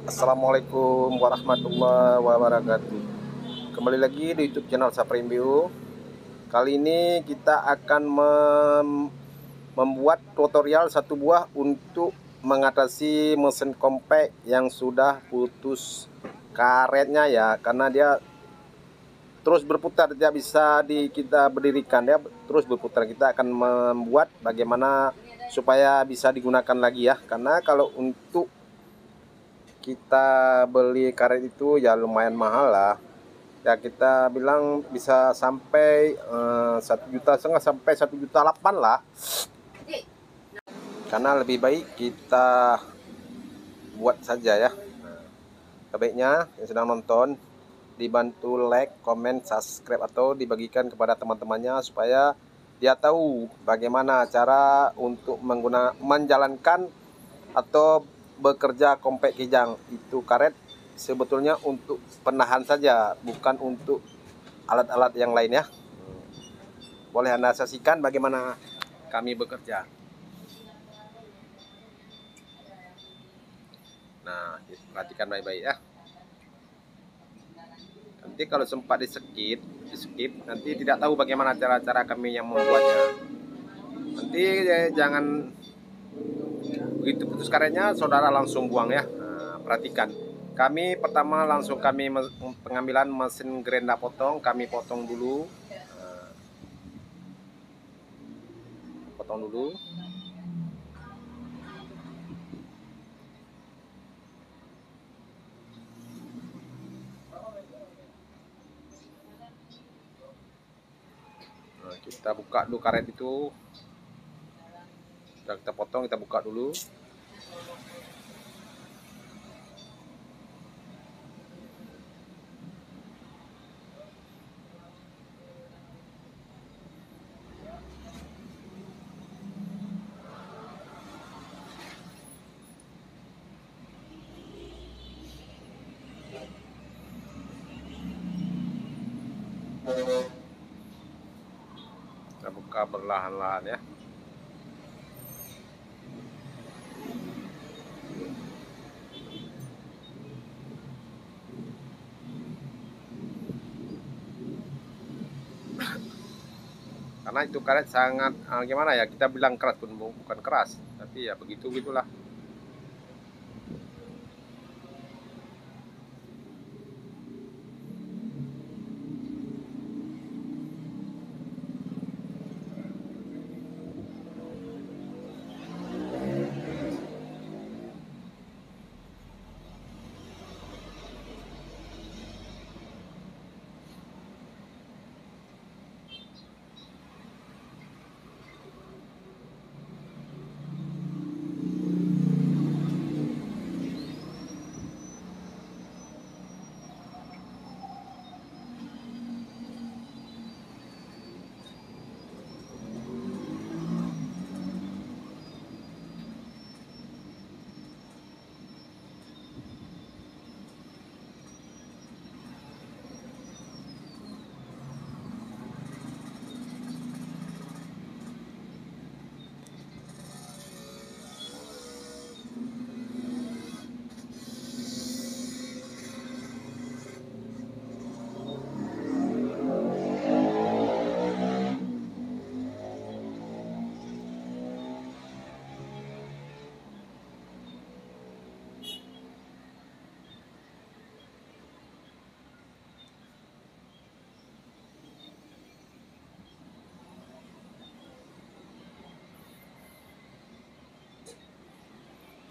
Assalamualaikum warahmatullahi wabarakatuh. Kembali lagi di YouTube channel Sapremview. Kali ini kita akan membuat tutorial satu buah untuk mengatasi mesin compact yang sudah putus karetnya ya, karena dia terus berputar, tidak bisa kita berdirikan, dia terus berputar. Kita akan membuat bagaimana supaya bisa digunakan lagi ya, karena kalau untuk kita beli karet itu ya lumayan mahal lah ya, kita bilang bisa sampai 1,5 juta sampai 1,8 juta lah, karena lebih baik kita buat saja ya. Sebaiknya yang sedang nonton dibantu like, comment, subscribe atau dibagikan kepada teman-temannya supaya dia tahu bagaimana cara untuk menjalankan atau bekerja compact kijang. Itu karet sebetulnya untuk penahan saja, bukan untuk alat-alat yang lain ya. Boleh Anda saksikan bagaimana kami bekerja. Nah, perhatikan baik-baik ya. Nanti kalau sempat di skip, nanti tidak tahu bagaimana cara-cara kami yang membuatnya. Nanti jangan begitu putus karetnya saudara langsung buang ya. Nah, perhatikan. Kami pertama langsung pengambilan mesin gerenda potong, kami potong dulu. Potong dulu. Nah, kita buka dulu karet itu. Sudah kita potong, kita buka dulu. Kita buka perlahan-lahan ya. Karena itu karet sangat gimana ya, kita bilang keras pun bukan keras, tapi ya begitu gitulah.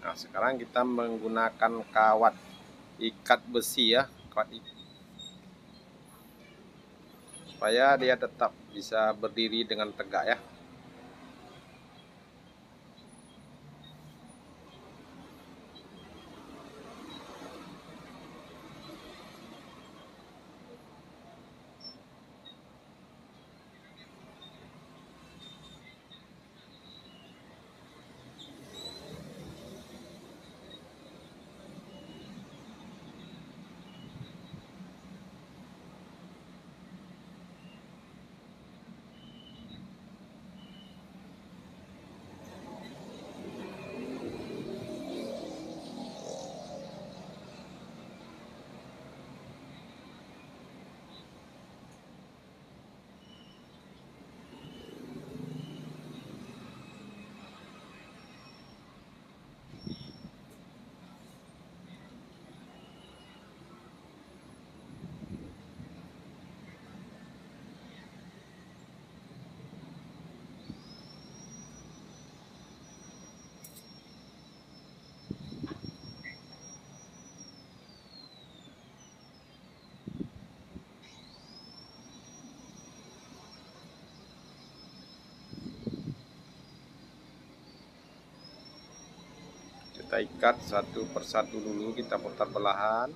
Nah, sekarang kita menggunakan kawat ikat besi ya, supaya dia tetap bisa berdiri dengan tegak ya. Kita ikat satu persatu dulu, kita putar perlahan.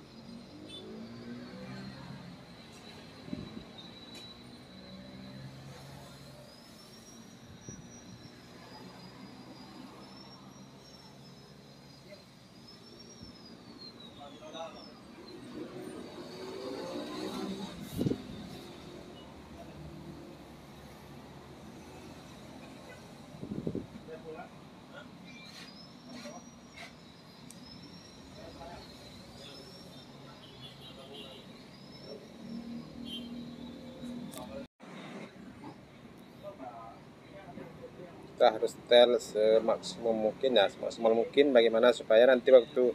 Kita harus setel semaksimum mungkin ya, semaksimal mungkin, bagaimana supaya nanti waktu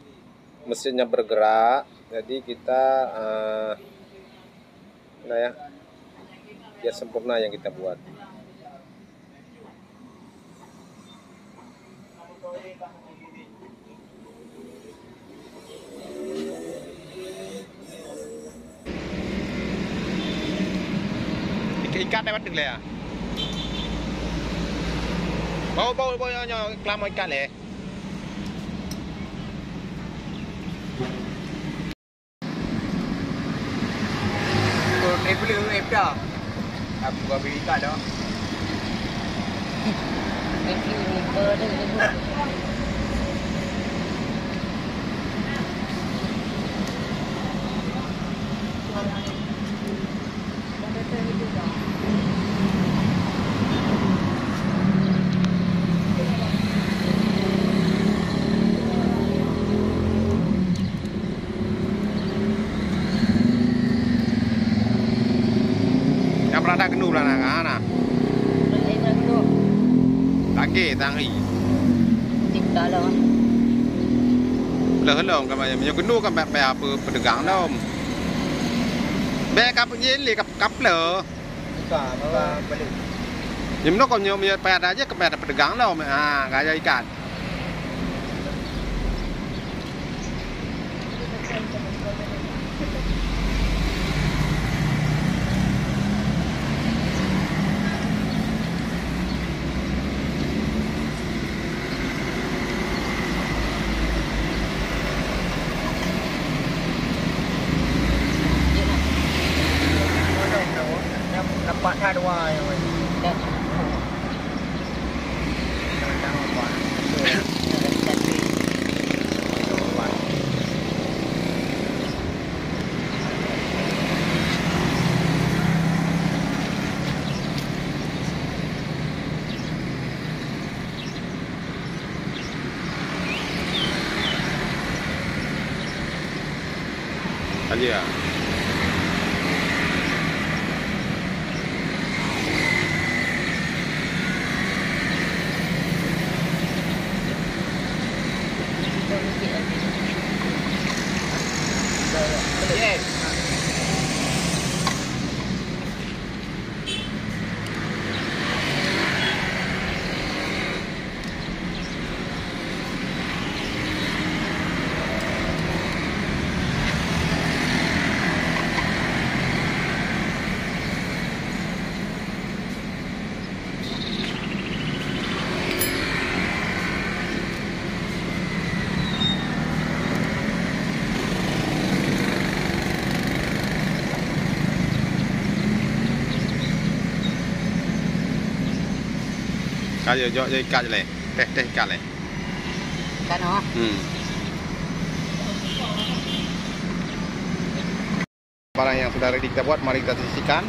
mesinnya bergerak, jadi kita nah ya, biar sempurna yang kita buat. Ikat lewat được à? Bau nyo kelama ikat le. Boleh dah. Aku gua beli ikat dah. Yang berada kenu lah nak. Lagi tangi. Tidak lah. Hello kan macam kenu kan apa pedagang dom. Be kap yin li kap le. Bukan, balik. Ni mno kon nyo pet aja ke pet pedagang dom. Gaya ikat. Dapat dua yang ini. Aja. Yes. Kayu jo ikat le. Teh ikat le. Kan oh. Barang yang sudah ready kita buat, mari kita sisihkan.